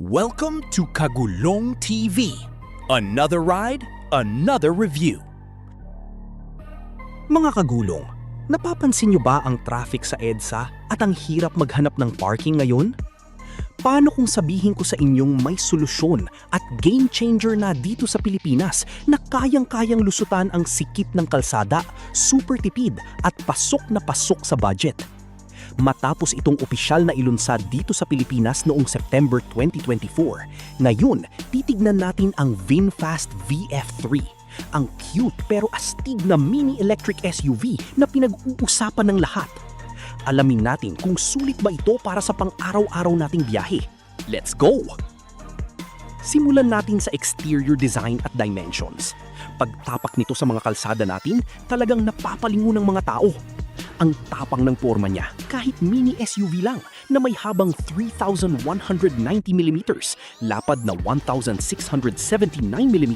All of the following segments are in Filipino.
Welcome to Kagulong TV. Another ride, another review. Mga kagulong, napapansin niyo ba ang traffic sa EDSA at ang hirap maghanap ng parking ngayon? Paano kung sabihin ko sa inyong may solusyon at game changer na dito sa Pilipinas na kayang-kayang lusutan ang sikip ng kalsada, super tipid at pasok na pasok sa budget? Matapos itong opisyal na ilunsad dito sa Pilipinas noong September 2024, ngayon titignan natin ang VinFast VF3. Ang cute pero astig na mini electric SUV na pinag-uusapan ng lahat. Alamin natin kung sulit ba ito para sa pang-araw-araw nating biyahe. Let's go! Simulan natin sa exterior design at dimensions. Pagtapak nito sa mga kalsada natin, talagang napapalingon ng mga tao. Ang tapang ng porma niya, kahit mini SUV lang na may habang 3,190mm, lapad na 1,679mm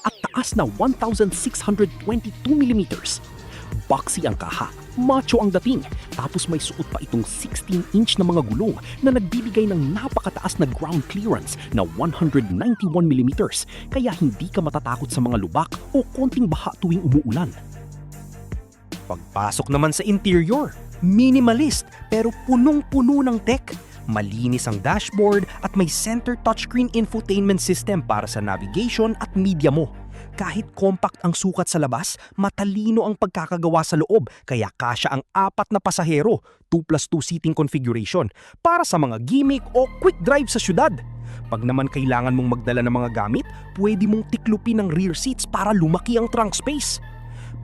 at taas na 1,622mm. Boxy ang kaha, macho ang dating, tapos may suot pa itong 16-inch na mga gulong na nagbibigay ng napakataas na ground clearance na 191mm, kaya hindi ka matatakot sa mga lubak o konting baha tuwing umuulan. Pagpasok naman sa interior, minimalist pero punong-puno ng tech. Malinis ang dashboard at may center touchscreen infotainment system para sa navigation at media mo. Kahit compact ang sukat sa labas, matalino ang pagkakagawa sa loob kaya kasya ang 4 na pasahero, 2+2 seating configuration para sa mga gimmick o quick drive sa syudad. Pag naman kailangan mong magdala ng mga gamit, pwede mong tiklupin ang rear seats para lumaki ang trunk space.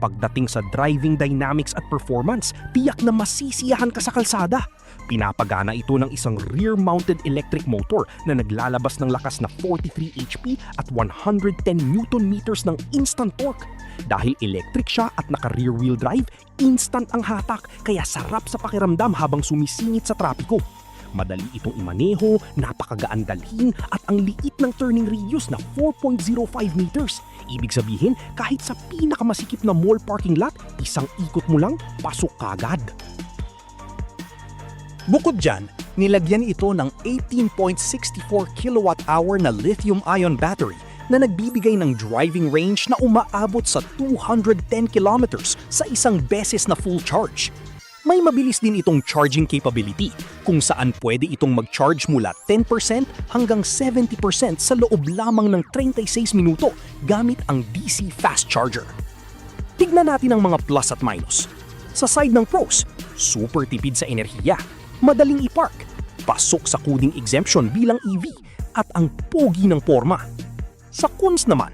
Pagdating sa driving dynamics at performance, tiyak na masisiyahan ka sa kalsada. Pinapagana ito ng isang rear-mounted electric motor na naglalabas ng lakas na 43 HP at 110 Nm ng instant torque. Dahil electric siya at naka-rear wheel drive, instant ang hatak kaya sarap sa pakiramdam habang sumisingit sa trapiko. Madali itong imaneho, napakagaan dalhin at ang liit ng turning radius na 4.05 meters. Ibig sabihin, kahit sa pinakamasikip na mall parking lot, isang ikot mo lang, pasok kagad. Bukod dyan, nilagyan ito ng 18.64 kWh na lithium-ion battery na nagbibigay ng driving range na umaabot sa 210 kilometers sa isang beses na full charge. May mabilis din itong charging capability kung saan pwede itong mag-charge mula 10% hanggang 70% sa loob lamang ng 36 minuto gamit ang DC fast charger. Tignan natin ang mga plus at minus. Sa side ng pros, super tipid sa enerhiya, madaling i-park, pasok sa coding exemption bilang EV, at ang pogi ng porma. Sa cons naman,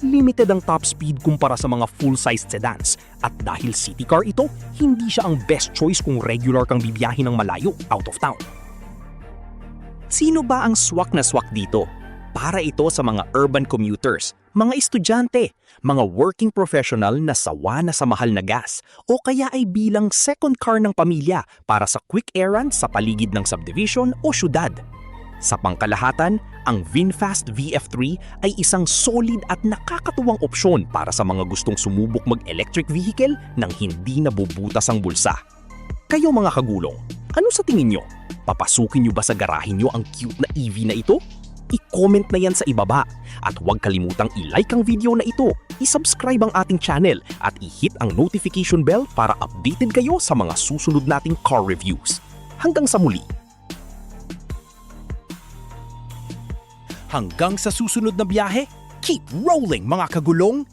limited ang top speed kumpara sa mga full-sized sedans at dahil city car ito, hindi siya ang best choice kung regular kang bibiyahin ng malayo out of town. Sino ba ang swak na swak dito? Para ito sa mga urban commuters, mga estudyante, mga working professional na sawa na sa mahal na gas o kaya ay bilang second car ng pamilya para sa quick errand sa paligid ng subdivision o syudad. Sa pangkalahatan, ang VinFast VF3 ay isang solid at nakakatuwang opsyon para sa mga gustong sumubok mag-electric vehicle nang hindi nabubutas ang bulsa. Kayo mga kagulong, ano sa tingin nyo? Papasukin nyo ba sa garahe nyo ang cute na EV na ito? I-comment na yan sa ibaba at huwag kalimutang i-like ang video na ito, i-subscribe ang ating channel at i-hit ang notification bell para updated kayo sa mga susunod nating car reviews. Hanggang sa muli! Hanggang sa susunod na biyahe, keep rolling mga kagulong!